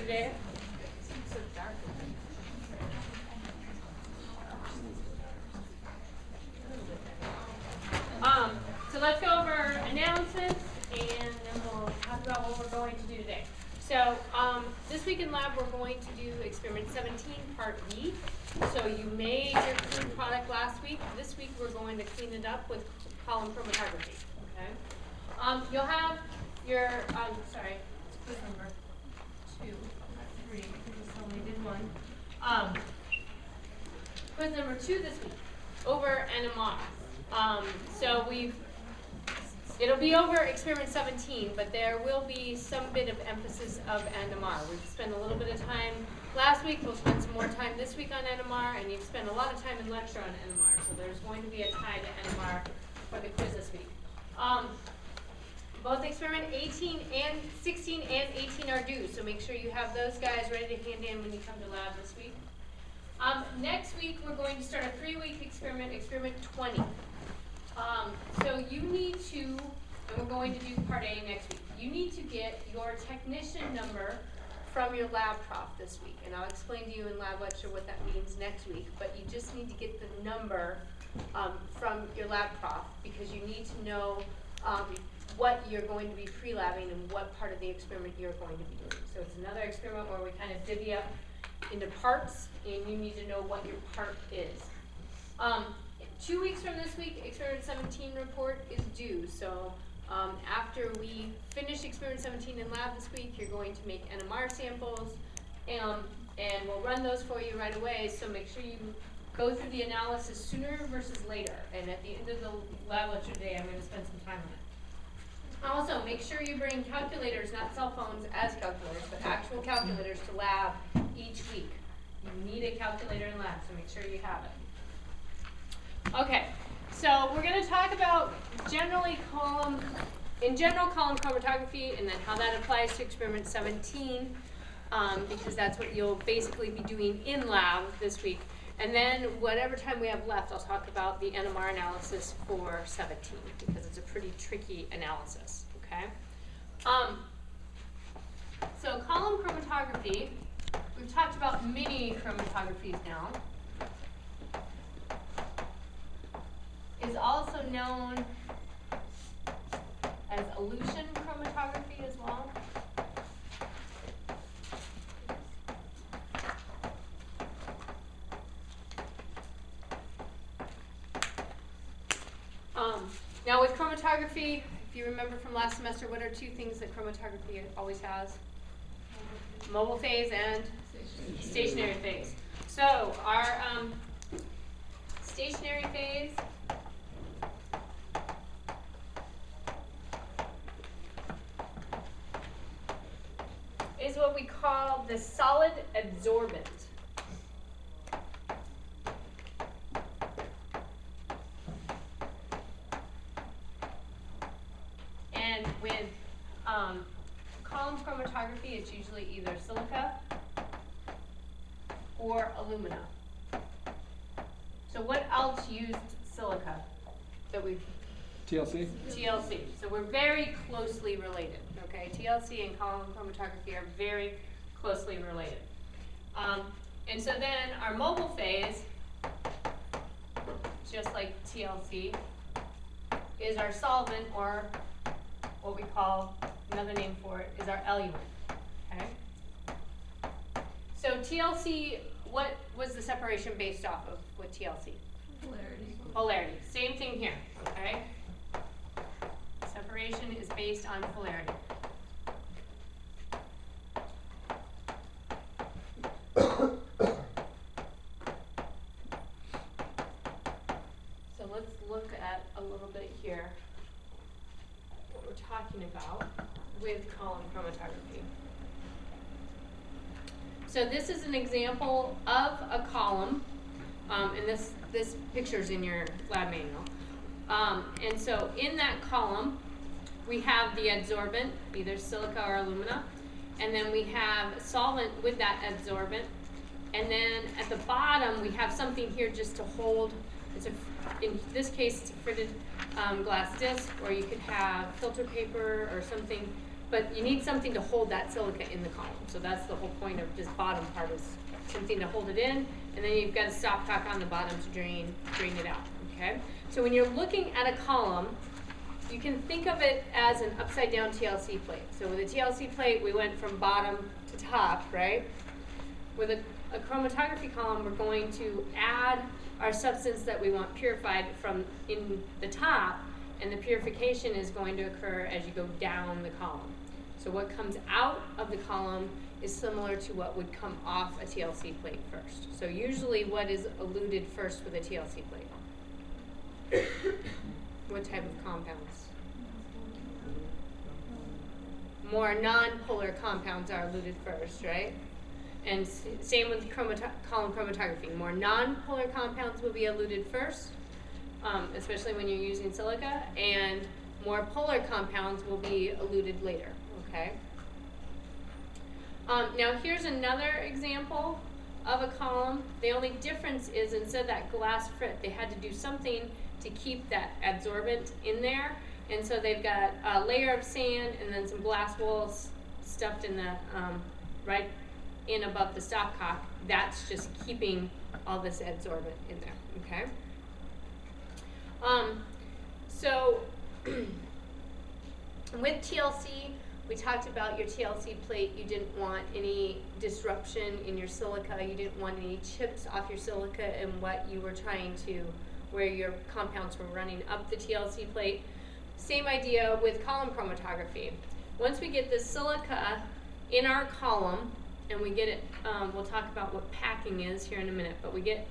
today. So dark. So let's go over analysis, and then we'll talk about what we're going to do today. So this week in lab, we're going to do experiment 17, part B. So you made your clean product last week. This week, we're going to clean it up with column chromatography. Okay. You'll have your, sorry, quiz number 2, not 3. We just only did 1. Quiz number 2 this week, over NMR. So it'll be over experiment 17, but there will be some bit of emphasis of NMR. We've spent a little bit of time last week. We'll spend some more time this week on NMR, and you've spent a lot of time in lecture on NMR. So there's going to be a tie to NMR for the quiz this week. Both experiment 18 and 16 and 18 are due, so make sure you have those guys ready to hand in when you come to lab this week. Next week, we're going to start a 3-week experiment, experiment 20. So you need to, and we're going to do part A next week, you need to get your technician number from your lab prof this week. And I'll explain to you in lab lecture what that means next week, but you just need to get the number from your lab prof, because you need to know what you're going to be pre-labbing and what part of the experiment you're going to be doing. So it's another experiment where we kind of divvy up into parts, and you need to know what your part is. 2 weeks from this week, experiment 17 report is due. So after we finish experiment 17 in lab this week, you're going to make NMR samples, and we'll run those for you right away. So make sure you go through the analysis sooner versus later. And at the end of the lab lecture today, I'm going to spend some time on it. Also, make sure you bring calculators, not cell phones as calculators, but actual calculators to lab each week. You need a calculator in lab, so make sure you have it. Okay, so we're going to talk about column chromatography, and then how that applies to experiment 17, because that's what you'll basically be doing in lab this week. And then whatever time we have left, I'll talk about the NMR analysis for 17, because it's a pretty tricky analysis, okay? So column chromatography, we've talked about mini chromatographies now, is also known as elution chromatography as well. Now with chromatography, if you remember from last semester, what are 2 things that chromatography always has? Mobile phase and stationary phase. So our stationary phase is what we call the solid adsorbent. And with column chromatography, it's usually either silica or alumina. So what else used silica that we've? TLC? TLC. So we're very closely related, okay? TLC and column chromatography are very closely related. And so then our mobile phase, just like TLC, is our solvent, or what we call, another name for it, is our eluent, okay? So TLC, what was the separation based off of with TLC? Polarity. Polarity. Same thing here, okay? Separation is based on polarity. So let's look at a little bit here what we're talking about with column chromatography. So this is an example of a column, and this picture's in your lab manual. And so in that column, we have the adsorbent, either silica or alumina, and then we have solvent with that adsorbent, and then at the bottom we have something here just to hold. In this case, it's a fritted glass disc, or you could have filter paper or something but you need something to hold that silica in the column. So that's the whole point of this bottom part, is something to hold it in, and then you've got a stopcock on the bottom to drain it out, okay? So when you're looking at a column, you can think of it as an upside down TLC plate. So with a TLC plate, we went from bottom to top, right? With a chromatography column, we're going to add our substance that we want purified from in the top, and the purification is going to occur as you go down the column. So what comes out of the column is similar to what would come off a TLC plate first. So usually what is eluted first with a TLC plate? What type of compounds? More non-polar compounds are eluted first, right? And same with column chromatography. More non-polar compounds will be eluted first, especially when you're using silica, and more polar compounds will be eluted later, okay? Now here's another example of a column. The only difference is instead of that glass frit, they had to do something to keep that adsorbent in there. And so they've got a layer of sand and then some glass walls stuffed in the, right in above the stopcock. That's just keeping all this adsorbent in there, okay? So with TLC, we talked about your TLC plate. You didn't want any disruption in your silica. You didn't want any chips off your silica and what you were trying to, where your compounds were running up the TLC plate. Same idea with column chromatography. Once we get the silica in our column, and we get it, we'll talk about what packing is here in a minute, but we get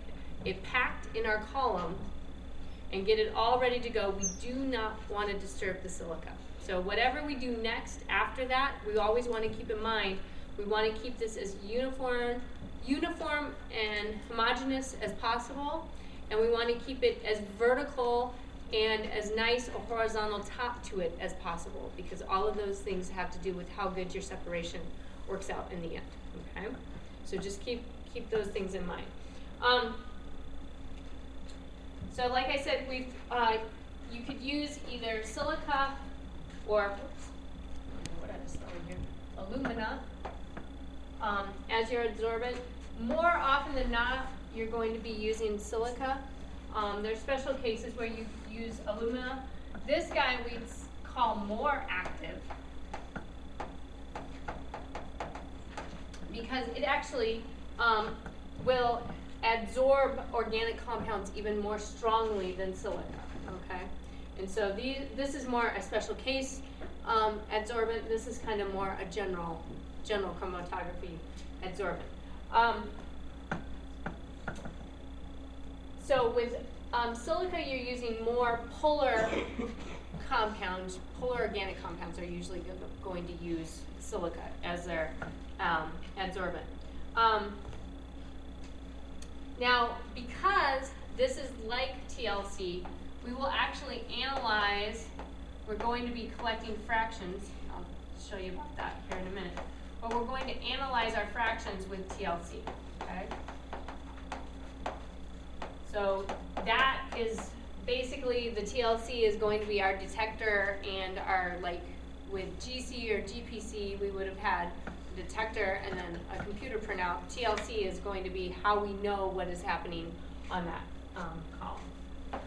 it packed in our column and get it all ready to go, we do not want to disturb the silica. So whatever we do next after that, we always want to keep in mind, we want to keep this as uniform and homogeneous as possible, and we want to keep it as vertical and as nice a horizontal top to it as possible, because all of those things have to do with how good your separation works out in the end, okay? So just keep those things in mind. So like I said, you could use either silica or, what did I just throw in here? Alumina as your adsorbent. More often than not, you're going to be using silica. There's special cases where you use alumina. This guy we call more active because it actually will adsorb organic compounds even more strongly than silica, okay? And so this is more a special case adsorbent. This is kind of more a general chromatography adsorbent. So with silica, you're using more polar compounds. Polar organic compounds are usually going to use silica as their adsorbent. Now, because this is like TLC, we will actually analyze, we're going to be collecting fractions. I'll show you about that here in a minute. But we're going to analyze our fractions with TLC, okay? So that is basically, the TLC is going to be our detector, and our, like with GC or GPC, we would have had a detector and then a computer printout. TLC is going to be how we know what is happening on that column.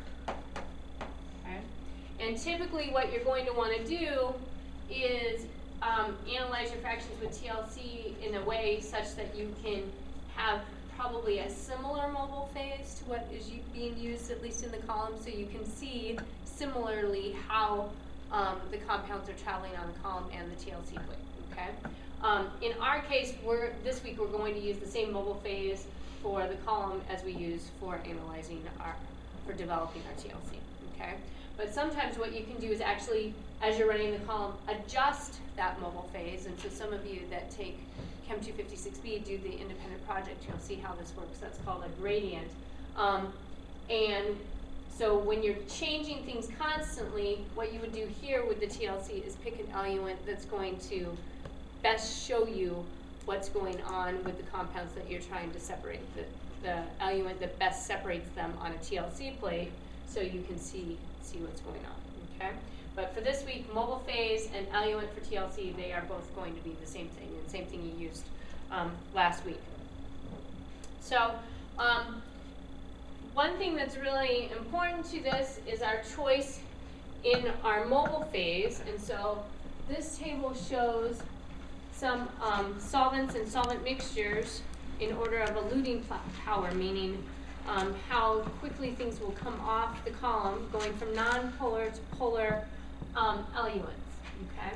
Okay? And typically what you're going to want to do is analyze your fractions with TLC in a way such that you can have probably a similar mobile phase to what is being used, at least in the column, so you can see similarly how the compounds are traveling on the column and the TLC plate, okay? In our case, this week we're going to use the same mobile phase for the column as we use for analyzing for developing our TLC, okay? But sometimes what you can do is actually, as you're running the column, adjust that mobile phase. And so some of you that take Chem 256B do the independent project, you'll see how this works. That's called a gradient. And so when you're changing things constantly, what you would do here with the TLC is pick an eluent that's going to best show you what's going on with the compounds that you're trying to separate. The eluent that best separates them on a TLC plate, so you can see what's going on, okay? But for this week, mobile phase and eluent for TLC, they are both going to be the same thing, and same thing you used last week. So one thing that's really important to this is our choice in our mobile phase. And so this table shows some solvents and solvent mixtures in order of eluting power, meaning how quickly things will come off the column, going from non-polar to polar eluents, okay?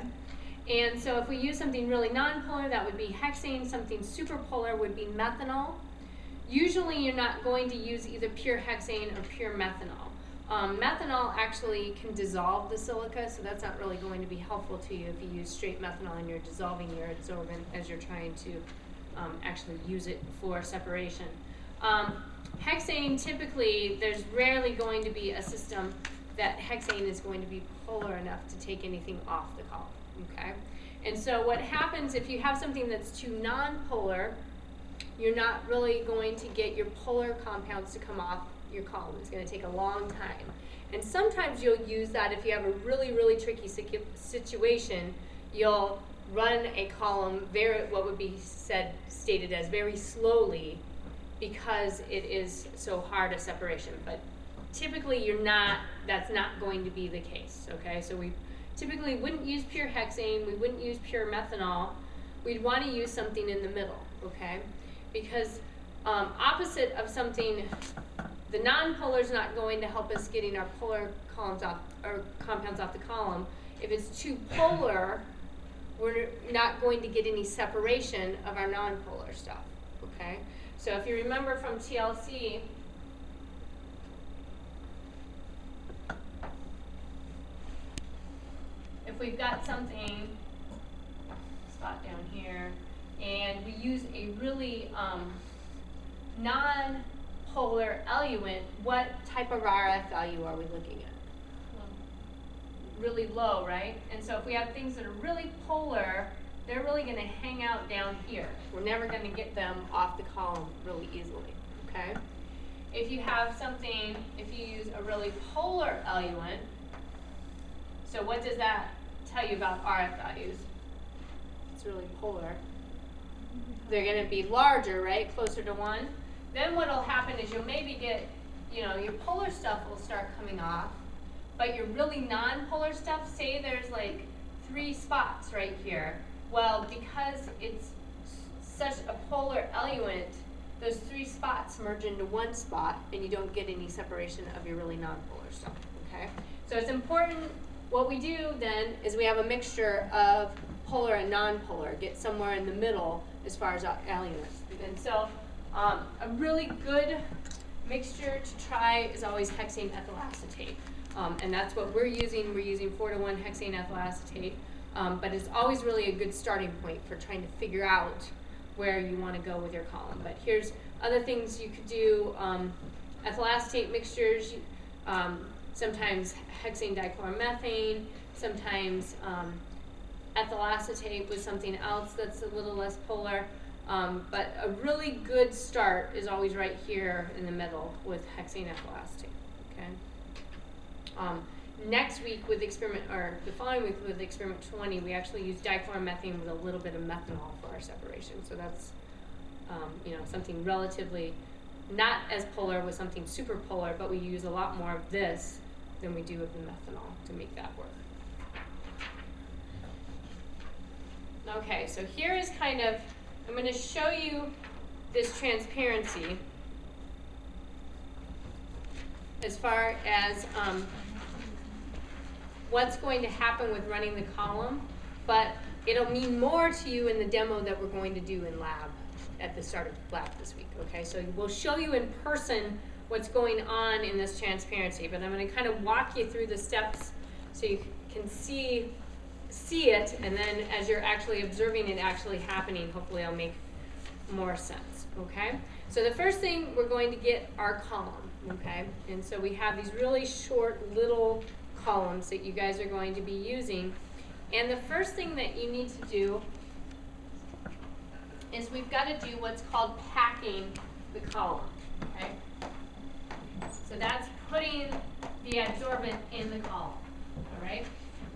And so if we use something really non-polar, that would be hexane. Something superpolar would be methanol. Usually you're not going to use either pure hexane or pure methanol. Methanol actually can dissolve the silica, so that's not really going to be helpful to you if you use straight methanol and you're dissolving your adsorbent as you're trying to actually use it for separation. Hexane, typically, there's rarely going to be a system that hexane is going to be polar enough to take anything off the column, okay? And so what happens if you have something that's too non-polar, you're not really going to get your polar compounds to come off your column. It's going to take a long time. And sometimes you'll use that if you have a really, really tricky situation. You'll run a column what would be stated as very slowly because it is so hard a separation. But typically that's not going to be the case, okay? So we typically wouldn't use pure hexane, we wouldn't use pure methanol. We'd want to use something in the middle, okay? Because opposite of something, the non-polar is not going to help us getting our polar columns off, or compounds off the column. If it's too polar, we're not going to get any separation of our non-polar stuff, okay? So if you remember from TLC, if we've got something, spot down here, and we use a really non-polar eluent, what type of RF value are we looking at? Really low, right? And so if we have things that are really polar, they're really going to hang out down here. We're never going to get them off the column really easily, okay? If you have something, if you use a really polar eluent, so what does that tell you about RF values? It's really polar. They're going to be larger, right? Closer to 1. Then what will happen is you'll maybe get, your polar stuff will start coming off, but your really non-polar stuff, say there's like 3 spots right here. Well, because it's such a polar eluent, those 3 spots merge into 1 spot, and you don't get any separation of your really non-polar stuff, okay? So it's important, what we do then is we have a mixture of polar and non-polar, get somewhere in the middle as far as eluents. And so a really good mixture to try is always hexane ethyl acetate. And that's what we're using. We're using 4:1 hexane ethyl acetate. But it's always really a good starting point for trying to figure out where you want to go with your column. But here's other things you could do. Ethyl acetate mixtures, sometimes hexane dichloromethane, sometimes ethyl acetate with something else that's a little less polar. But a really good start is always right here in the middle with hexane ethyl acetate, okay? Next week with the following week with experiment 20, we actually use dichloromethane with a little bit of methanol for our separation. So that's, something relatively not as polar with something super polar, but we use a lot more of this than we do of the methanol to make that work. Okay, so here is I'm going to show you this transparency as far as what's going to happen with running the column, but it'll mean more to you in the demo that we're going to do in lab at the start of lab this week, okay? So we'll show you in person what's going on in this transparency, but I'm going to kind of walk you through the steps so you can see it, and then as you're actually observing it actually happening, hopefully it'll make more sense, okay? So the first thing, we're going to get our column, okay? And so we have these really short little columns that you guys are going to be using. And the first thing that you need to do is we've got to do what's called packing the column, okay? So that's putting the adsorbent in the column, all right?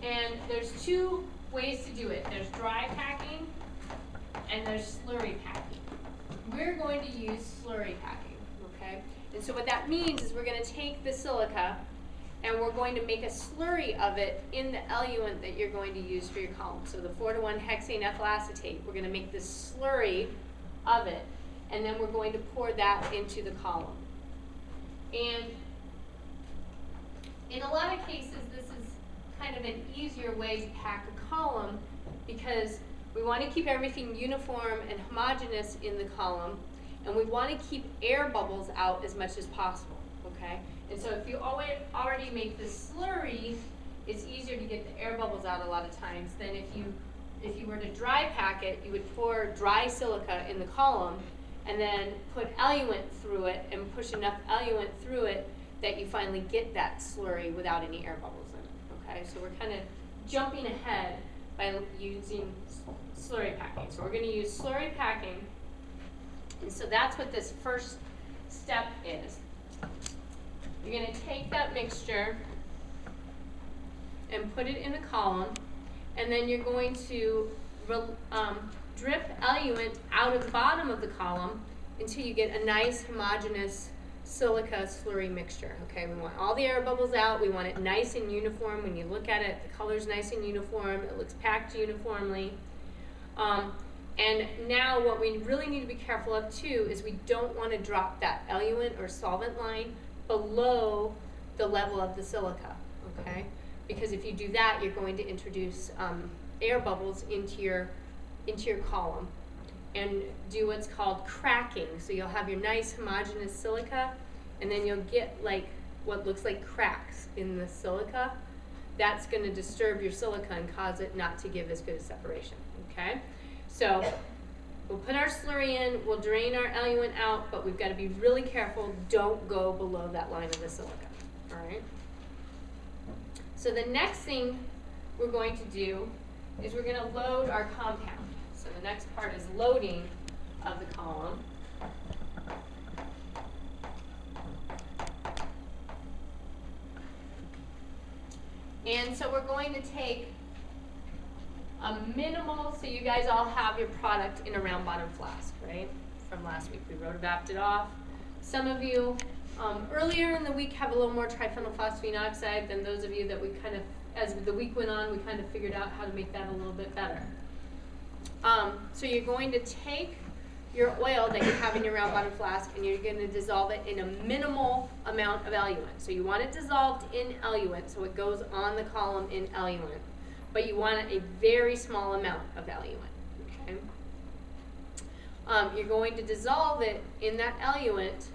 And there's two ways to do it. There's dry packing and there's slurry packing. We're going to use slurry packing, okay? And so what that means is we're going to take the silica and we're going to make a slurry of it in the eluent that you're going to use for your column. So the 4:1 hexane ethyl acetate, we're going to make this slurry of it, and then we're going to pour that into the column. And in a lot of cases, this is kind of an easier way to pack a column because we want to keep everything uniform and homogeneous in the column, and we want to keep air bubbles out as much as possible, okay? And so if you already make the slurry, it's easier to get the air bubbles out a lot of times than if you were to dry pack it, you would pour dry silica in the column and then put eluent through it and push enough eluent through it that you finally get that slurry without any air bubbles in it, okay? So we're kind of jumping ahead by using slurry packing. So we're going to use slurry packing, and so that's what this first step is. You're going to take that mixture and put it in a column, and then you're going to drip eluent out of the bottom of the column until you get a nice homogeneous silica slurry mixture. Okay, we want all the air bubbles out, we want it nice and uniform. When you look at it, the color's nice and uniform, it looks packed uniformly. And now what we really need to be careful of too is we don't want to drop that eluent or solvent line below the level of the silica, okay? Because if you do that, you're going to introduce air bubbles into your column and do what's called cracking. So you'll have your nice homogeneous silica, and then you'll get like what looks like cracks in the silica. That's going to disturb your silica and cause it not to give as good a separation, okay? So we'll put our slurry in, we'll drain our eluent out, but we've got to be really careful. Don't go below that line of the silica, all right? So the next thing we're going to do is we're going to load our compound. So the next part is loading of the column. And so we're going to take a minimal, so you guys all have your product in a round bottom flask, right? From last week, we rotovapped it off. Some of you earlier in the week have a little more triphenylphosphine oxide than those of you that we kind of, as the week went on, we kind of figured out how to make that a little bit better. So you're going to take your oil that you have in your round bottom flask and you're going to dissolve it in a minimal amount of eluent. So you want it dissolved in eluent, so it goes on the column in eluent. But you want a very small amount of eluent, okay? You're going to dissolve it in that eluent,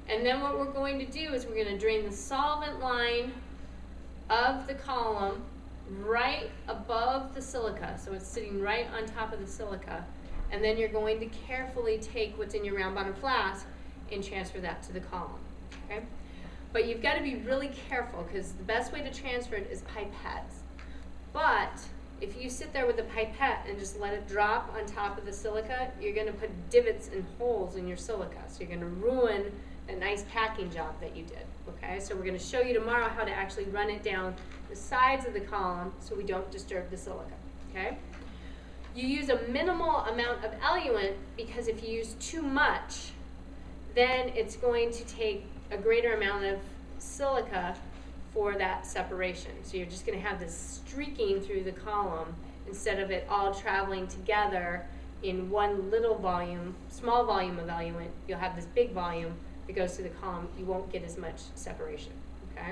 and then what we're going to do is we're going to drain the solvent line of the column right above the silica, so it's sitting right on top of the silica, and then you're going to carefully take what's in your round bottom flask and transfer that to the column, okay? But you've got to be really careful because the best way to transfer it is pipettes. But if you sit there with a pipette and just let it drop on top of the silica, you're going to put divots and holes in your silica. So you're going to ruin a nice packing job that you did, okay? So we're going to show you tomorrow how to actually run it down the sides of the column so we don't disturb the silica, okay? You use a minimal amount of eluent because if you use too much, then it's going to take a greater amount of silica for that separation. So you're just going to have this streaking through the column instead of it all traveling together in one little volume, small volume of eluent. You'll have this big volume that goes through the column. You won't get as much separation, okay?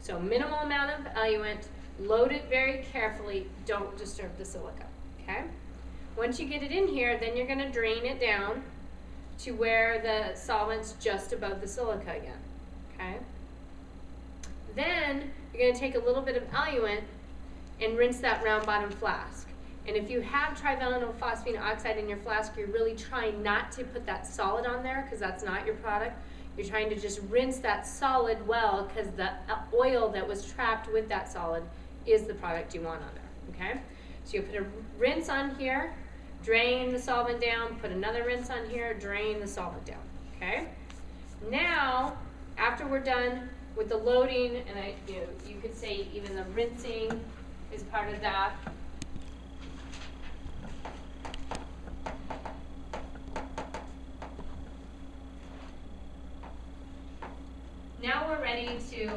So minimal amount of eluent, load it very carefully, don't disturb the silica, okay? Once you get it in here, then you're going to drain it down to where the solvent's just above the silica again, okay? Then you're going to take a little bit of eluent and rinse that round bottom flask. And if you have triphenylphosphine oxide in your flask, you're really trying not to put that solid on there because that's not your product. You're trying to just rinse that solid well because the oil that was trapped with that solid is the product you want on there, okay? So you put a rinse on here, drain the solvent down, put another rinse on here, drain the solvent down, okay? Now, after we're done with the loading, and you could say even the rinsing is part of that. Now we're ready to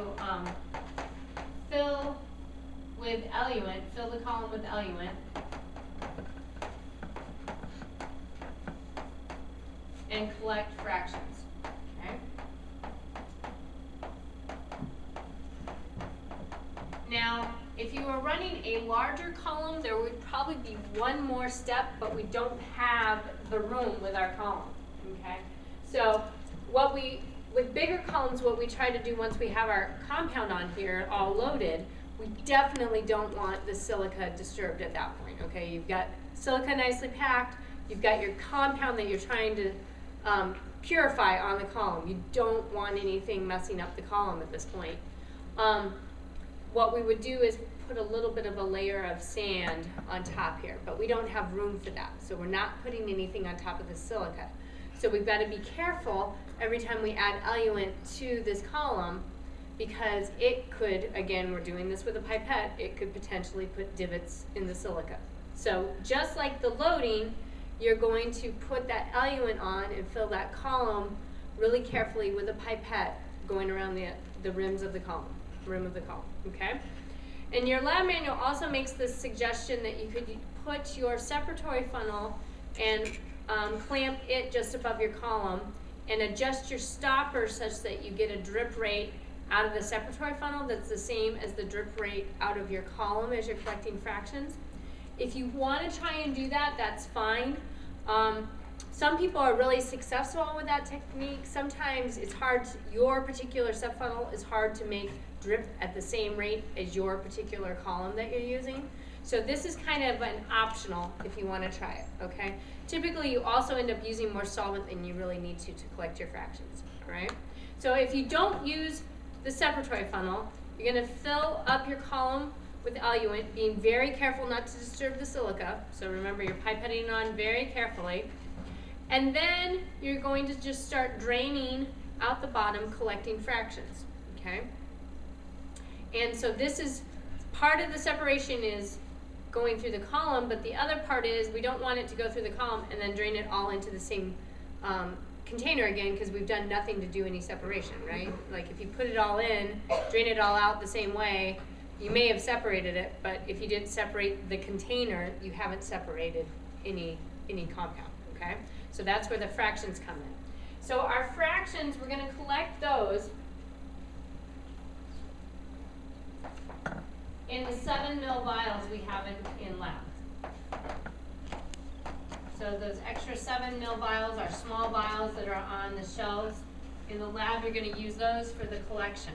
fill with eluent, fill the column with eluent. And collect fractions, okay? Now, if you were running a larger column, there would probably be one more step, but we don't have the room with our column, okay? So with bigger columns, what we try to do once we have our compound on here all loaded, we definitely don't want the silica disturbed at that point, okay? You've got silica nicely packed, you've got your compound that you're trying to purify on the column. You don't want anything messing up the column at this point. What we would do is put a little bit of a layer of sand on top here, but we don't have room for that, so we're not putting anything on top of the silica. So we've got to be careful every time we add eluent to this column, because it could, again, we're doing this with a pipette, it could potentially put divots in the silica. So just like the loading, you're going to put that eluent on and fill that column really carefully with a pipette going around the rims of the column, rim of the column, okay? And your lab manual also makes this suggestion that you could put your separatory funnel and clamp it just above your column and adjust your stopper such that you get a drip rate out of the separatory funnel that's the same as the drip rate out of your column as you're collecting fractions. If you want to try and do that, that's fine. Some people are really successful with that technique. Sometimes it's hard, your particular subfunnel is hard to make drip at the same rate as your particular column that you're using. So this is kind of an optional if you want to try it, okay? Typically you also end up using more solvent than you really need to collect your fractions, all right? So if you don't use the separatory funnel, you're going to fill up your column with eluent, being very careful not to disturb the silica. So remember, you're pipetting on very carefully. And then you're going to just start draining out the bottom, collecting fractions, okay? And so this is, part of the separation is going through the column, but the other part is we don't want it to go through the column and then drain it all into the same container again, because we've done nothing to do any separation, right? Like if you put it all in, drain it all out the same way, you may have separated it, but if you didn't separate the container, you haven't separated any compound, okay? So that's where the fractions come in. So our fractions, we're going to collect those in the 7 ml vials we have in lab. So those extra 7 ml vials are small vials that are on the shelves. In the lab, you're going to use those for the collection.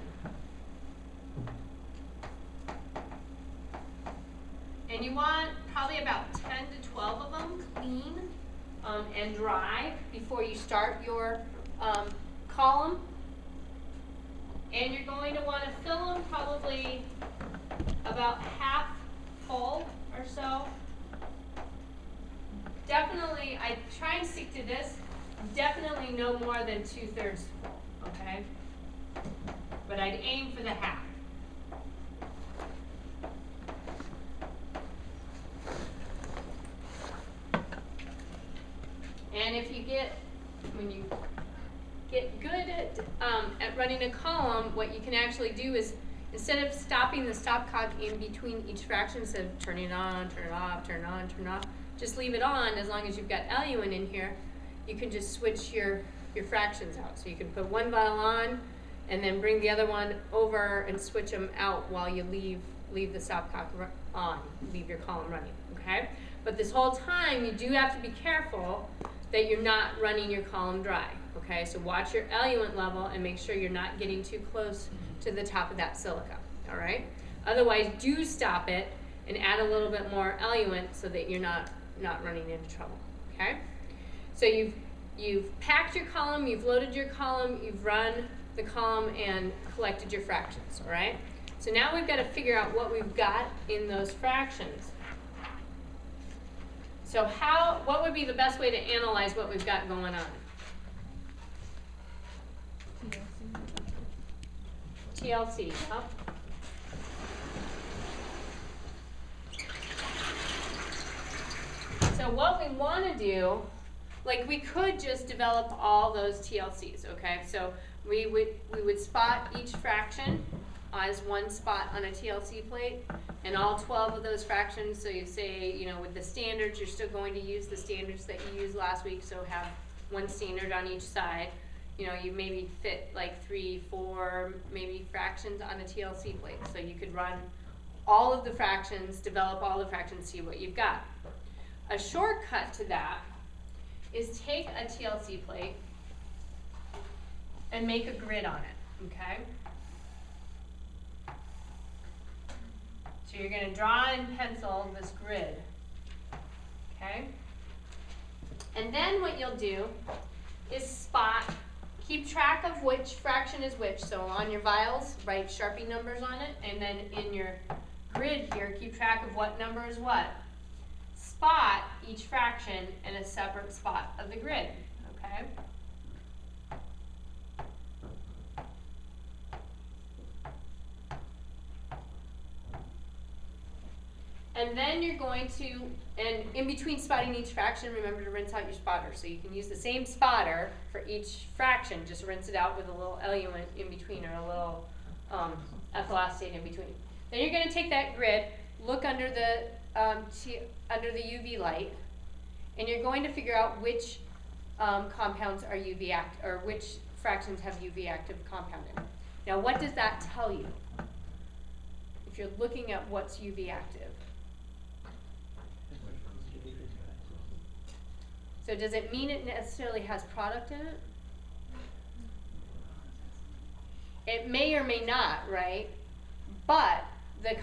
And you want probably about 10 to 12 of them clean and dry before you start your column. And you're going to want to fill them probably about half full or so. Definitely, I try and stick to this, definitely no more than 2/3 full, okay? But I'd aim for the half. And if you when you get good at running a column, what you can actually do is, instead of stopping the stopcock in between each fraction, instead of turning it on, turn it off, turn it on, turn it off, just leave it on. As long as you've got eluent in here, you can just switch your fractions out. So you can put one vial on and then bring the other one over and switch them out while you leave the stopcock on, leave your column running, okay? But this whole time, you do have to be careful that you're not running your column dry, okay? So watch your eluent level and make sure you're not getting too close to the top of that silica, all right? Otherwise, do stop it and add a little bit more eluent so that you're not running into trouble, okay? So you've packed your column, you've loaded your column, you've run the column and collected your fractions, all right? So now we've got to figure out what we've got in those fractions. So what would be the best way to analyze what we've got going on? TLC, huh? So what we want to do, like we could just develop all those TLCs, okay? So we would spot each fraction as one spot on a TLC plate, and all 12 of those fractions, so you say, you know, with the standards, you're still going to use the standards that you used last week, so have one standard on each side. You know, you maybe fit like 3, 4, maybe fractions on a TLC plate. So you could run all of the fractions, develop all the fractions, see what you've got. A shortcut to that is take a TLC plate and make a grid on it, okay? So you're going to draw in pencil this grid, okay? And then what you'll do is spot, keep track of which fraction is which. So on your vials, write Sharpie numbers on it, and then in your grid here, keep track of what number is what. Spot each fraction in a separate spot of the grid, okay? And then you're going to, and in between spotting each fraction, remember to rinse out your spotter. So you can use the same spotter for each fraction, just rinse it out with a little eluent in between, or a little ethyl acetate in between. Then you're going to take that grid, look under the UV light, and you're going to figure out which compounds are UV active, or which fractions have UV active compound in it. Now, what does that tell you? If you're looking at what's UV active. So does it mean it necessarily has product in it? It may or may not, right? But the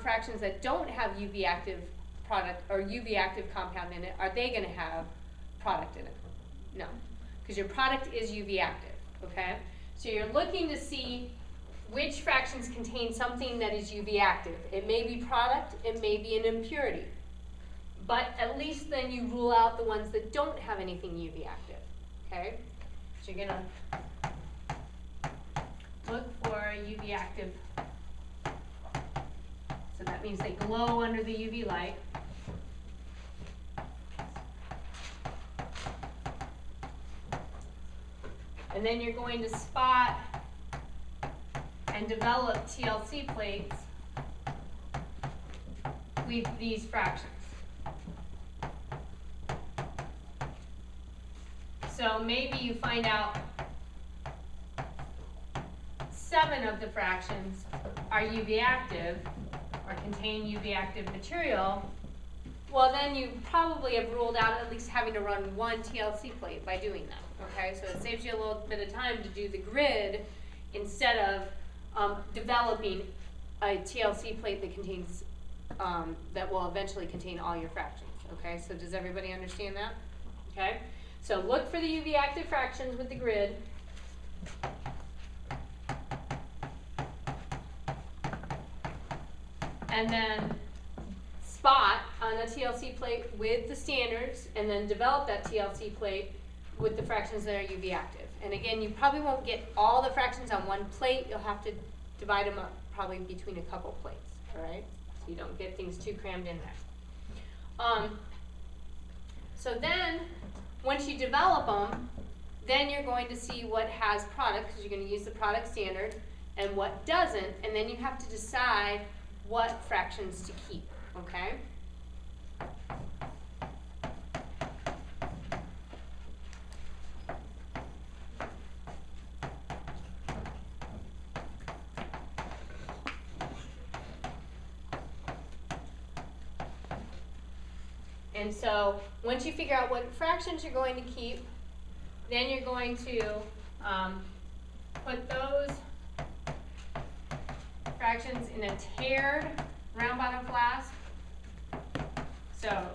fractions that don't have UV active product or UV active compound in it, are they going to have product in it? No, because your product is UV active, okay? So you're looking to see which fractions contain something that is UV active. It may be product, it may be an impurity. But at least then you rule out the ones that don't have anything UV active, okay? So you're going to look for UV active. So that means they glow under the UV light. And then you're going to spot and develop TLC plates with these fractions. So maybe you find out 7 of the fractions are UV active or contain UV active material. Well, then you probably have ruled out at least having to run one TLC plate by doing that, okay? So it saves you a little bit of time to do the grid instead of developing a TLC plate that contains, that will eventually contain all your fractions, okay? So does everybody understand that? Okay? So look for the UV active fractions with the grid. And then spot on a TLC plate with the standards, and then develop that TLC plate with the fractions that are UV active. And again, you probably won't get all the fractions on one plate. You'll have to divide them up probably between a couple plates, all right? So you don't get things too crammed in there. So then, once you develop them, then you're going to see what has product, because you're going to use the product standard, and what doesn't, and then you have to decide what fractions to keep, okay? And so once you figure out what fractions you're going to keep, then you're going to put those fractions in a tiered round bottom flask. So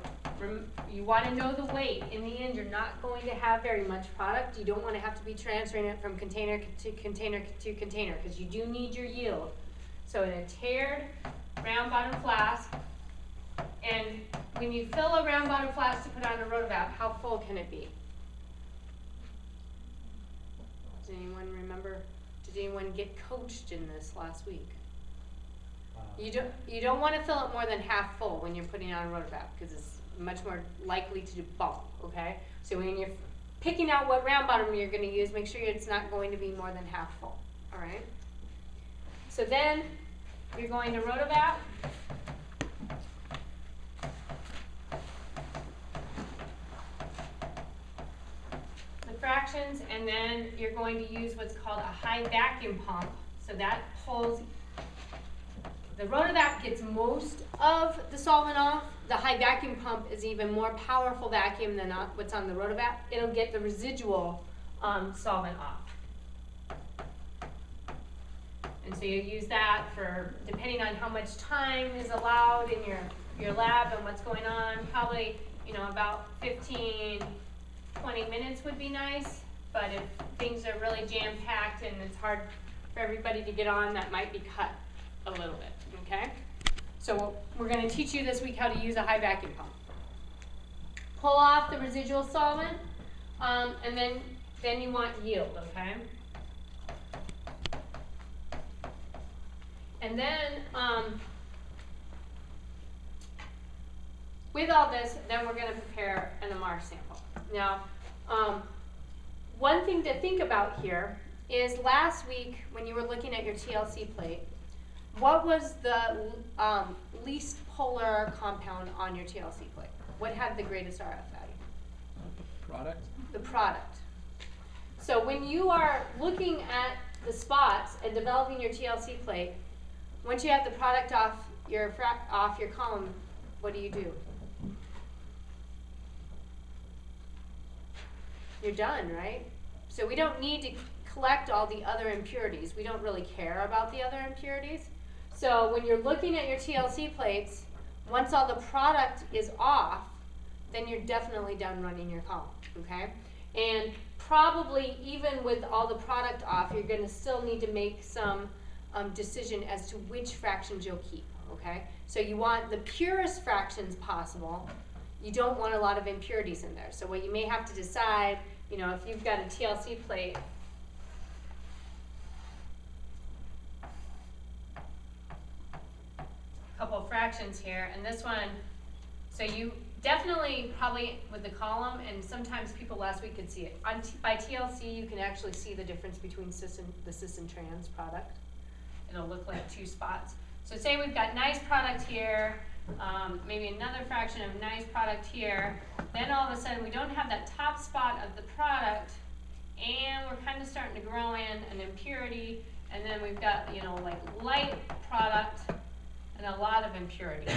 you want to know the weight. In the end, you're not going to have very much product. You don't want to have to be transferring it from container to container to container, because you do need your yield. So in a tiered round bottom flask, and when you fill a round bottom flask to put on a rotovap, how full can it be? Does anyone remember to Did anyone get coached in this last week? You don't want to fill it more than half full when you're putting on a rotovap because it's much more likely to bump, okay? So when you're picking out what round bottom you're going to use, make sure it's not going to be more than half full, all right? So then you're going to rotovap. The fractions, and then you're going to use what's called a high vacuum pump. So that pulls, the rotovap gets most of the solvent off. The high vacuum pump is even more powerful vacuum than what's on the rotovap. It'll get the residual solvent off. And so you use that for, depending on how much time is allowed in your lab and what's going on, probably, you know, about 15, 20 minutes would be nice. But if things are really jam-packed and it's hard for everybody to get on, that might be cut a little bit, okay? So we're going to teach you this week how to use a high vacuum pump. Pull off the residual solvent, and then you want yield, okay? And then with all this, then we're going to prepare an NMR sample. Now, one thing to think about here is last week when you were looking at your TLC plate, what was the least polar compound on your TLC plate? What had the greatest RF value? Product? The product. So when you are looking at the spots and developing your TLC plate, once you have the product off your column, what do? You're done, right? So we don't need to collect all the other impurities. We don't really care about the other impurities. So when you're looking at your TLC plates, once all the product is off, then you're definitely done running your column, okay? And probably even with all the product off, you're going to still need to make some decision as to which fractions you'll keep, okay? So you want the purest fractions possible. You don't want a lot of impurities in there. So what you may have to decide, you know, if you've got a TLC plate, couple of fractions here, and this one, so you definitely probably with the column, and sometimes people last week could see it. By TLC, you can actually see the difference between the cis and trans product. It'll look like two spots. So say we've got nice product here, maybe another fraction of nice product here, then all of a sudden we don't have that top spot of the product, and we're kind of starting to grow in an impurity, and then we've got, you know, like light product, and a lot of impurity.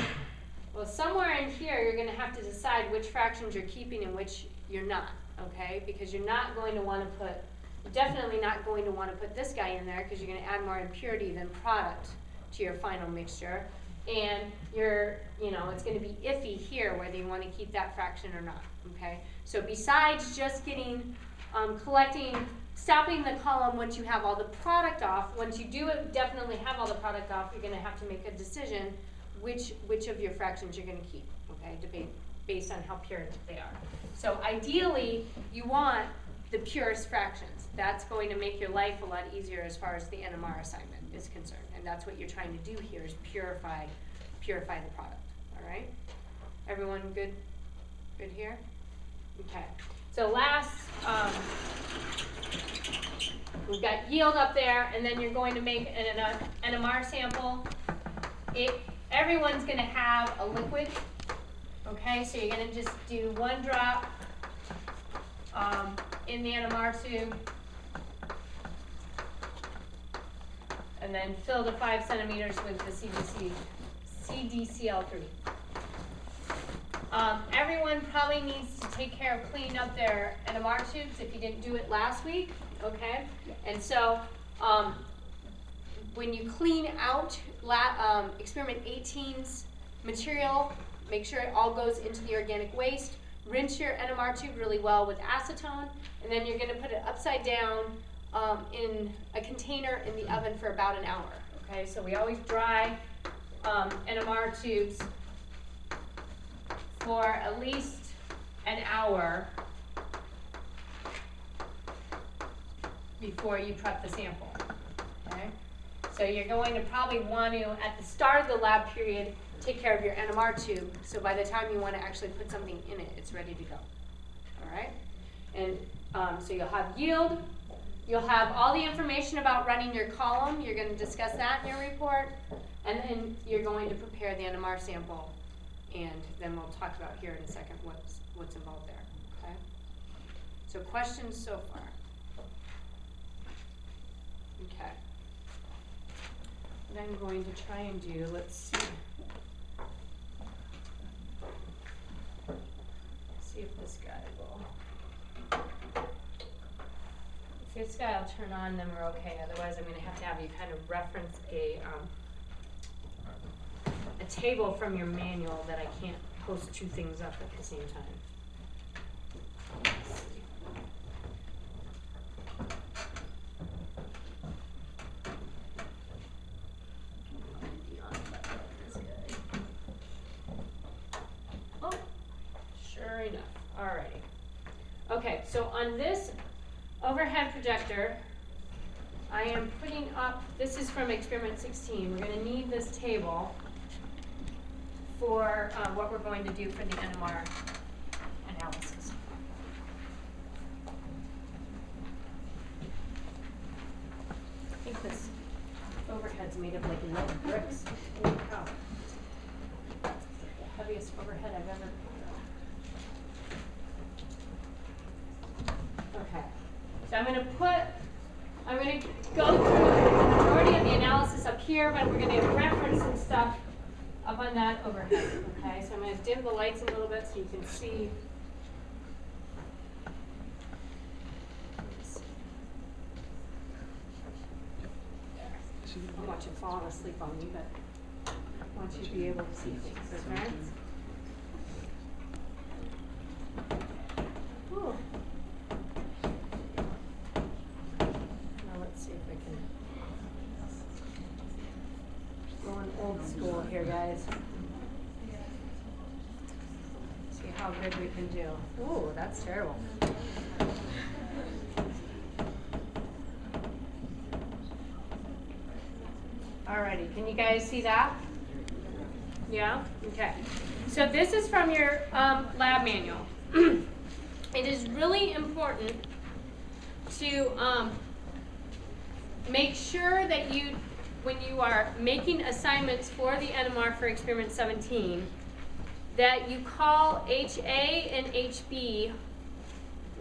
Well, somewhere in here, you're going to have to decide which fractions you're keeping and which you're not, okay? Because you're not going to want to put, definitely not going to want to put this guy in there because you're going to add more impurity than product to your final mixture. And you're, you know, it's going to be iffy here whether you want to keep that fraction or not, okay? So besides just getting, stopping the column once you have all the product off, once you do it, definitely have all the product off, you're going to have to make a decision which of your fractions you're going to keep, okay, based on how pure they are. So ideally, you want the purest fractions. That's going to make your life a lot easier as far as the NMR assignment is concerned. And that's what you're trying to do here is purify the product, all right? Everyone good here? Okay. So last, we've got yield up there, and then you're going to make an NMR sample. Everyone's going to have a liquid, okay? So you're going to just do one drop in the NMR tube, and then fill the 5 centimeters with the CDCl3. Everyone probably needs to take care of cleaning up their NMR tubes if you didn't do it last week, okay? And so when you clean out experiment 18's material, make sure it all goes into the organic waste. Rinse your NMR tube really well with acetone, and then you're going to put it upside down in a container in the oven for about an hour. Okay, so we always dry NMR tubes for at least an hour before you prep the sample. So you're going to probably want to, at the start of the lab period, take care of your NMR tube, so by the time you want to actually put something in it, it's ready to go. All right? And so you'll have yield, you'll have all the information about running your column, you're going to discuss that in your report, and then you're going to prepare the NMR sample, and then we'll talk about here in a second what's involved there. Okay? So questions so far? Okay. What I'm going to try and do, let's see. See if this guy will. If this guy will turn on, then we're okay. Otherwise, I'm going to have you kind of reference a table from your manual that I can't post two things up at the same time. Let's see. Oh, sure enough. Alrighty. Okay, so on this overhead projector, I am putting up, this is from experiment 16. We're going to need this table for what we're going to do for the NMR analysis. I think this overhead's made of like lead bricks. Holy cow. The heaviest overhead I've ever put up. Okay. So I'm going to go through the majority of the analysis up here, but we're going to reference some stuff up on that overhead. Okay, so I'm going to dim the lights a little bit so you can see. I want you falling asleep on me, but I want you to be able to see things, okay? Ooh. Now let's see if I can. Going old school here, guys. See how good we can do. Ooh, that's terrible. Alrighty, can you guys see that? Yeah? Okay. So this is from your lab manual. It is really important to make sure that you, when you are making assignments for the NMR for experiment 17, that you call HA and HB,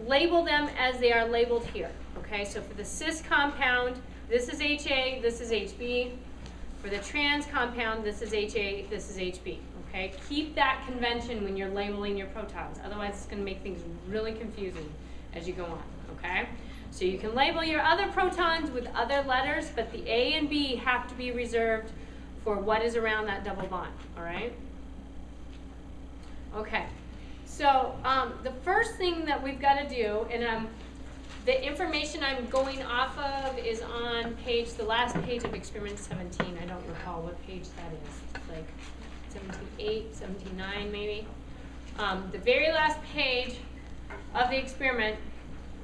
label them as they are labeled here. Okay, so for the cis compound, this is HA, this is HB. For the trans compound, this is HA, this is HB. Okay, keep that convention when you're labeling your protons. Otherwise, it's going to make things really confusing as you go on. Okay, so you can label your other protons with other letters, but the A and B have to be reserved for what is around that double bond. All right. Okay, so the first thing that we've got to do, and the information I'm going off of is on the last page of experiment 17. I don't recall what page that is. It's like 17.8, 17.9 maybe. The very last page of the experiment,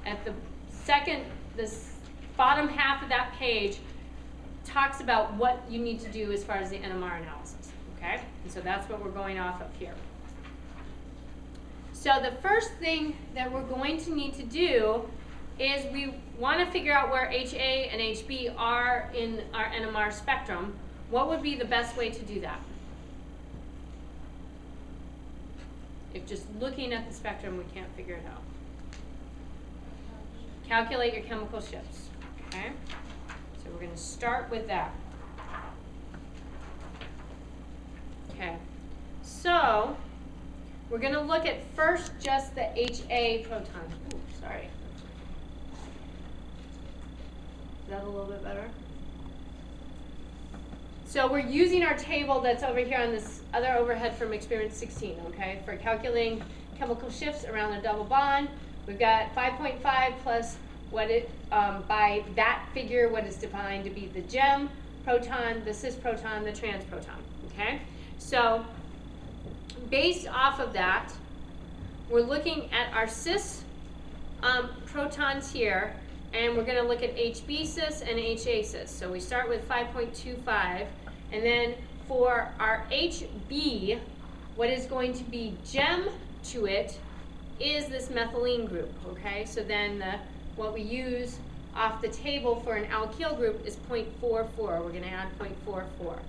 at the bottom half of that page, talks about what you need to do as far as the NMR analysis. Okay, and so that's what we're going off of here. So the first thing that we're going to need to do is we want to figure out where HA and HB are in our NMR spectrum. What would be the best way to do that? If just looking at the spectrum we can't figure it out. Calculate your chemical shifts. Okay? So we're going to start with that. Okay. So we're going to look at first just the HA protons. Ooh, sorry. Is that a little bit better? So we're using our table that's over here on this other overhead from experiment 16, okay? For calculating chemical shifts around a double bond, we've got 5.5 plus what it, by that figure, what is defined to be the gem proton, the cis proton, the trans proton, okay? So based off of that, we're looking at our cis protons here, and we're going to look at HB cis and HA cis. So we start with 5.25, and then for our HB, what is going to be gem to it is this methylene group, okay? So then what we use off the table for an alkyl group is 0.44. We're going to add 0.44.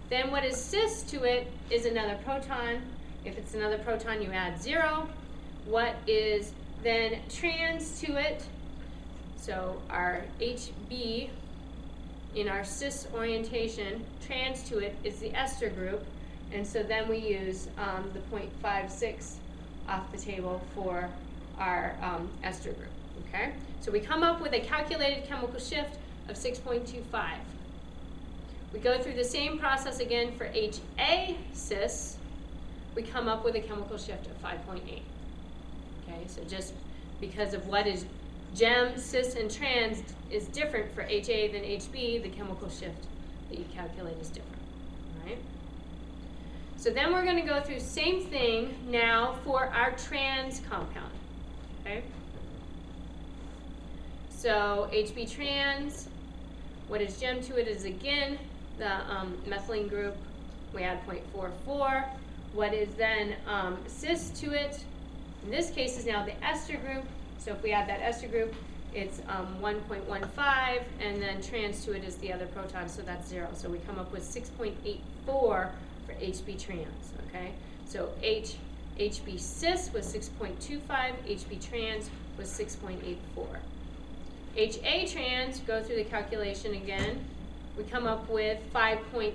Then what is cis to it is another proton. If it's another proton, you add 0. What is then trans to it? So our HB in our cis orientation, trans to it is the ester group. And so then we use the 0.56 off the table for our ester group, okay? So we come up with a calculated chemical shift of 6.25. We go through the same process again for HA cis. We come up with a chemical shift of 5.8. Okay, so just because of what is gem, cis, and trans is different for HA than HB, the chemical shift that you calculate is different, all right? So then we're going to go through same thing now for our trans compound, okay? So HB trans, what is gem to it is again the methylene group. We add 0.44. What is then cis to it, in this case, is now the ester group. So if we add that ester group, it's 1.15, and then trans to it is the other proton, so that's 0. So we come up with 6.84 for HB trans, okay? So HB cis was 6.25, HB trans was 6.84. HA trans, go through the calculation again, we come up with 5.84,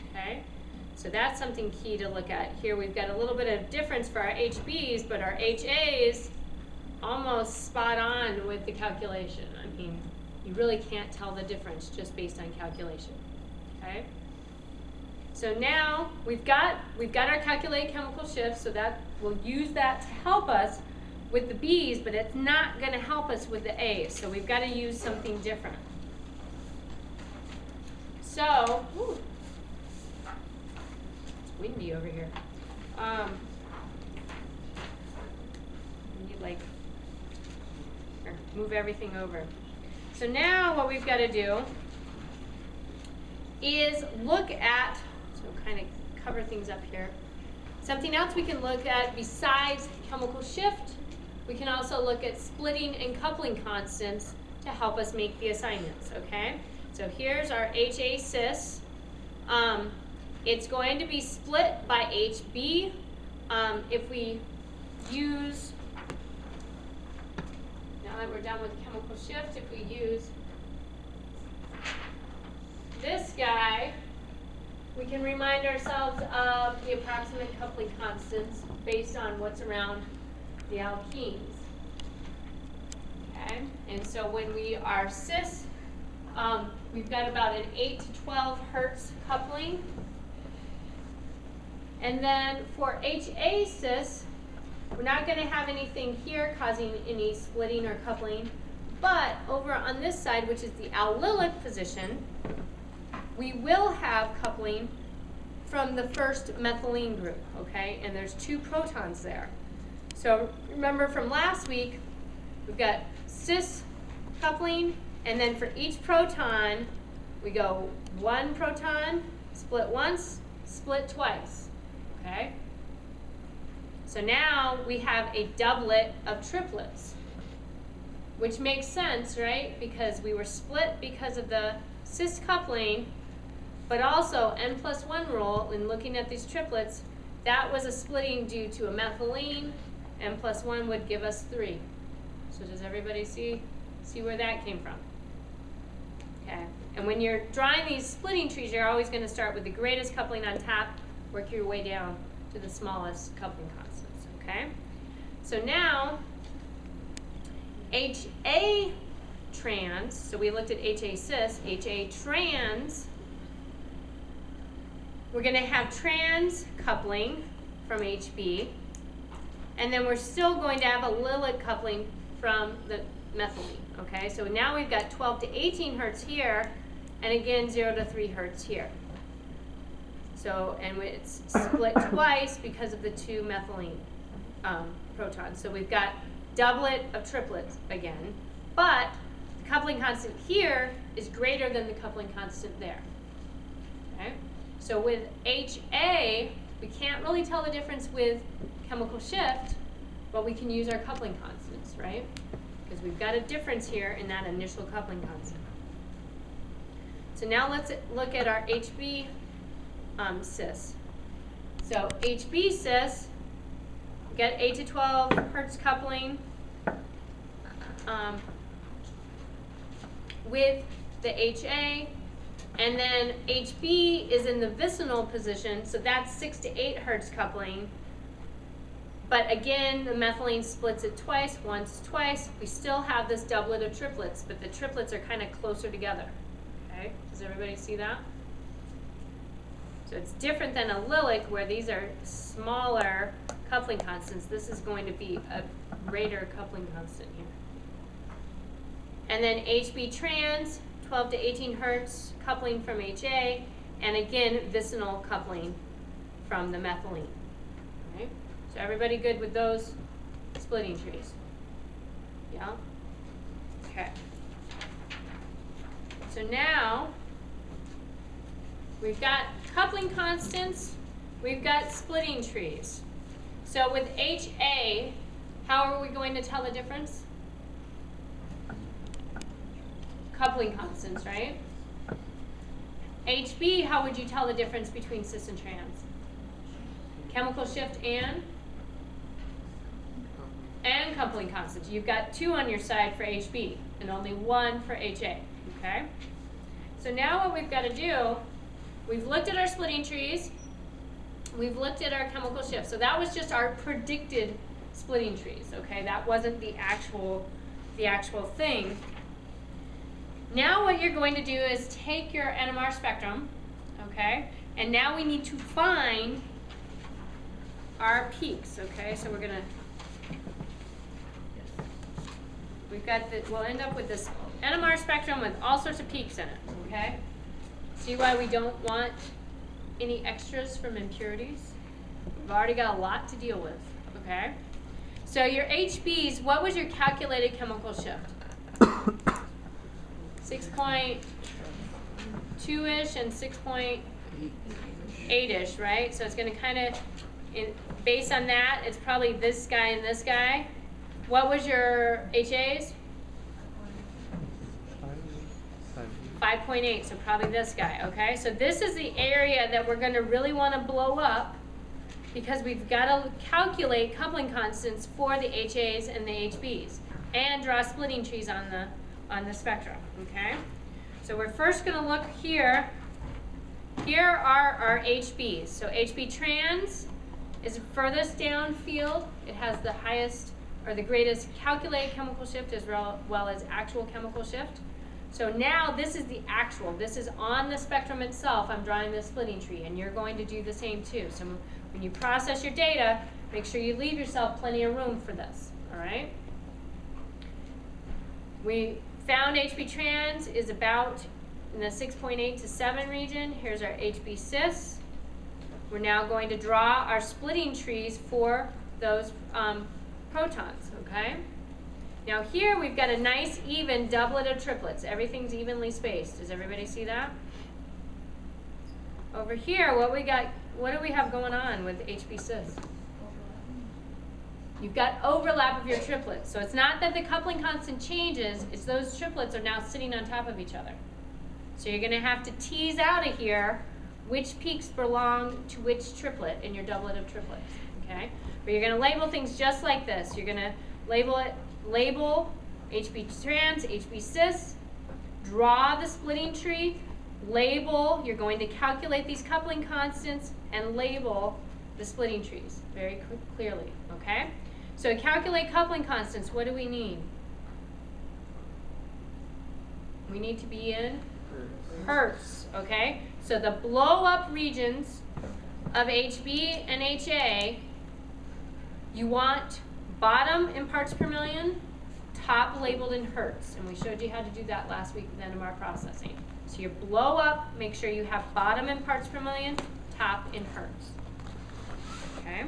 okay? So that's something key to look at. Here we've got a little bit of difference for our HBs, but our HAs almost spot on with the calculation. I mean, you really can't tell the difference just based on calculation, okay? So now we've got our calculated chemical shift, so that we'll use that to help us with the B's, but it's not going to help us with the A's, so we've got to use something different. So, it's windy over here. We need like, or move everything over. So now what we've got to do is look at, so kind of cover things up here. Something else we can look at besides chemical shift, we can also look at splitting and coupling constants to help us make the assignments, okay? So here's our HA cis. It's going to be split by HB. If we use, now that we're done with chemical shift, if we use this guy, we can remind ourselves of the approximate coupling constants based on what's around the alkenes. Okay, and so when we are cis, we've got about an 8 to 12 hertz coupling. And then for HA cis, we're not going to have anything here causing any splitting or coupling, but over on this side, which is the allylic position, we will have coupling from the first methylene group, okay? And there's 2 protons there. So remember from last week, we've got cis coupling, and then for each proton, we go 1 proton, split once, split twice, okay? So now we have a doublet of triplets, which makes sense, right? Because we were split because of the cis coupling, but also N+1 rule in looking at these triplets, that was a splitting due to a methylene. N+1 would give us 3. So does everybody see where that came from? Okay. And when you're drawing these splitting trees, you're always going to start with the greatest coupling on top, work your way down to the smallest coupling constants. Okay. So now HA trans. So we looked at HA cis. HA trans. We're going to have trans coupling from HB. And then we're still going to have a allylic coupling from the methylene, okay? So now we've got 12 to 18 hertz here, and again 0 to 3 hertz here. So, and it's split twice because of the 2 methylene protons. So we've got doublet of triplets again. but the coupling constant here is greater than the coupling constant there. Okay? So with HA, we can't really tell the difference with chemical shift, but we can use our coupling constants, right? Because we've got a difference here in that initial coupling constant. So now let's look at our HB cis. So HB cis, we got 8 to 12 hertz coupling with the HA, and then HB is in the vicinal position, so that's 6 to 8 hertz coupling. But again, the methylene splits it twice, once, twice. We still have this doublet of triplets, but the triplets are kind of closer together. Okay, does everybody see that? So it's different than allylic, where these are smaller coupling constants. This is going to be a greater coupling constant here. And then HB trans, 12 to 18 hertz coupling from HA, and again, vicinal coupling from the methylene. Okay? So everybody good with those splitting trees? Yeah? Okay. So now, we've got coupling constants, we've got splitting trees. So with HA, how are we going to tell the difference? Coupling constants, right? HB, how would you tell the difference between cis and trans? Chemical shift and coupling constants. You've got 2 on your side for HB and only 1 for HA, okay? So now what we've got to do, we've looked at our splitting trees, we've looked at our chemical shift. So that was just our predicted splitting trees, okay? That wasn't the actual thing. Now what you're going to do is take your NMR spectrum, okay? And now we need to find our peaks, okay? So we're gonna, we'll end up with this NMR spectrum with all sorts of peaks in it, okay? See why we don't want any extras from impurities? We've already got a lot to deal with, okay? So your HBs, what was your calculated chemical shift? 6.2-ish and 6.8-ish, right? So it's going to kind of, based on that, it's probably this guy and this guy. What was your HAs? 5.8, so probably this guy, okay? So this is the area that we're going to really want to blow up, because we've got to calculate coupling constants for the HAs and the HBs and draw splitting trees on the spectrum, okay? So we're first going to look here. Here are our HBs. So HB trans is furthest down field. It has the highest or the greatest calculated chemical shift as well as actual chemical shift. So now this is the actual. This is on the spectrum itself. I'm drawing the splitting tree, and you're going to do the same too. So when you process your data, make sure you leave yourself plenty of room for this, all right? We found HB trans is about in the 6.8 to 7 region. Here's our HB cis. We're now going to draw our splitting trees for those protons, okay? Now here we've got a nice even doublet of triplets. Everything's evenly spaced. Does everybody see that? Over here, what do we have going on with HB cis? You've got overlap of your triplets. So it's not that the coupling constant changes, it's those triplets are now sitting on top of each other. So you're going to have to tease out of here which peaks belong to which triplet in your doublet of triplets, okay? But you're going to label things just like this. You're going to label HB trans, HB cis, draw the splitting tree, label, you're going to calculate these coupling constants, and label the splitting trees very clearly, okay? So to calculate coupling constants, what do we need? We need to be in hertz, okay? So the blow-up regions of HB and HA, you want bottom in parts per million, top labeled in hertz. And we showed you how to do that last week with NMR processing. So your blow up, make sure you have bottom in parts per million, top in hertz. Okay?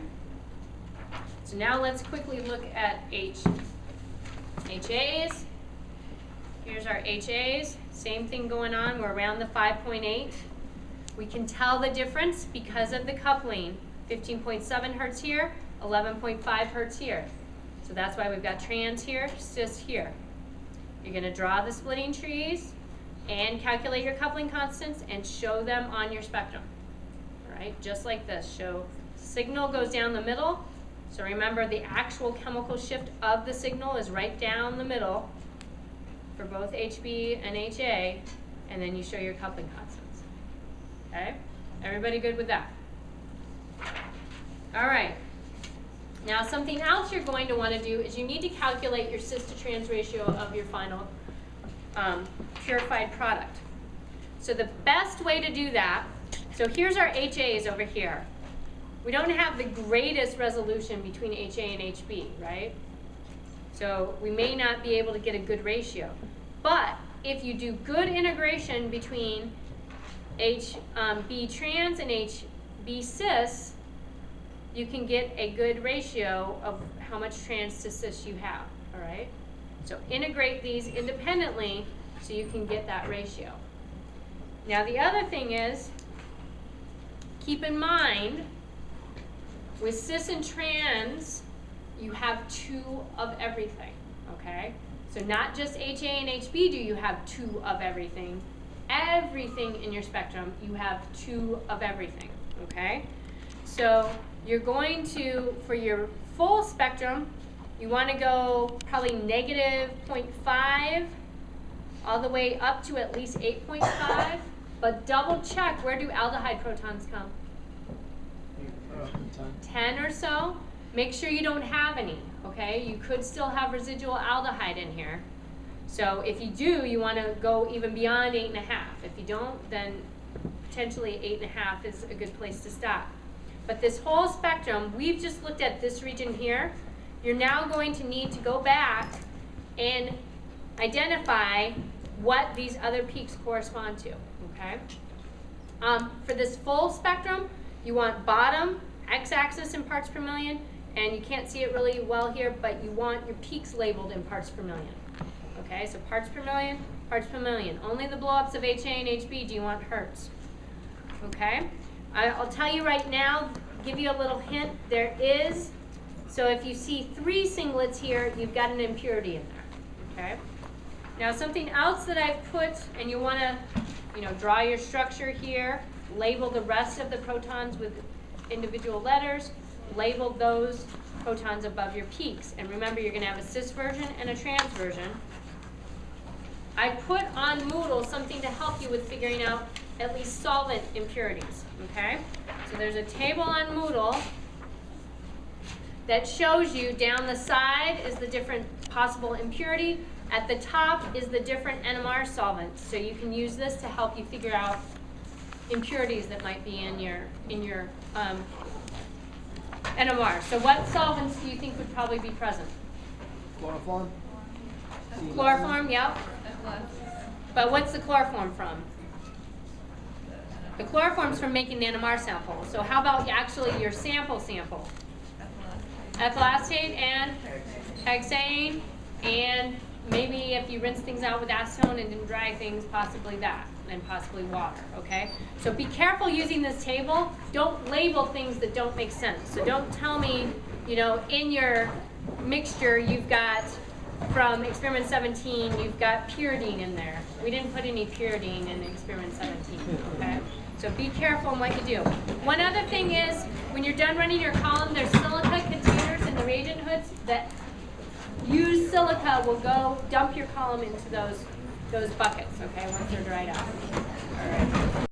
So now let's quickly look at HAs. Here's our HAs, same thing going on, we're around the 5.8. We can tell the difference because of the coupling. 15.7 hertz here, 11.5 hertz here. So that's why we've got trans here, cis here. You're gonna draw the splitting trees and calculate your coupling constants and show them on your spectrum. All right, just like this, show signal goes down the middle. So remember the actual chemical shift of the signal is right down the middle for both HB and HA, and then you show your coupling constants. Okay, everybody good with that? All right, now something else you're going to want to do is you need to calculate your cis to trans ratio of your final purified product. So the best way to do that, so here's our HAs over here. We don't have the greatest resolution between HA and HB, right? So we may not be able to get a good ratio. But if you do good integration between HB trans and HB cis, you can get a good ratio of how much trans to cis you have, all right? So integrate these independently so you can get that ratio. Now the other thing is, keep in mind, with cis and trans, you have 2 of everything, okay? So not just HA and HB do you have 2 of everything. Everything in your spectrum, you have 2 of everything, okay? So you're going to, for your full spectrum, you want to go probably negative 0.5 all the way up to at least 8.5, but double check, where do aldehyde protons come? 10 or so. Make sure you don't have any, okay? You could still have residual aldehyde in here. So if you do, you want to go even beyond 8.5. If you don't, then potentially 8.5 is a good place to stop. But this whole spectrum, we've just looked at this region here. You're now going to need to go back and identify what these other peaks correspond to, okay? For this full spectrum, you want bottom, x-axis in parts per million, and you can't see it really well here, but you want your peaks labeled in parts per million. Okay, so parts per million, parts per million. Only the blow-ups of HA and HB do you want hertz. Okay, I'll tell you right now, give you a little hint, there is, so if you see 3 singlets here, you've got an impurity in there, okay? Now something else that I've put, and you want to, draw your structure here, label the rest of the protons with individual letters, label those protons above your peaks. And remember, you're going to have a cis version and a trans version. I put on Moodle something to help you with figuring out at least solvent impurities, okay? So there's a table on Moodle that shows you down the side is the different possible impurity. At the top is the different NMR solvents. So you can use this to help you figure out impurities that might be in your NMR. So what solvents do you think would probably be present? Chloroform? Chloroform, yep. But what's the chloroform from? The chloroform's from making the NMR sample. So how about actually your sample? Ethyl acetate and hexane, and maybe if you rinse things out with acetone and didn't dry things, possibly that, and possibly water, okay? So be careful using this table. Don't label things that don't make sense. So don't tell me, in your mixture you've got, from experiment 17, you've got pyridine in there. We didn't put any pyridine in experiment 17, okay? So be careful in what you do. One other thing is, when you're done running your column, there's silica containers in the reagent hoods that use silica will go dump your column into those buckets, okay, once they're dried out. All right.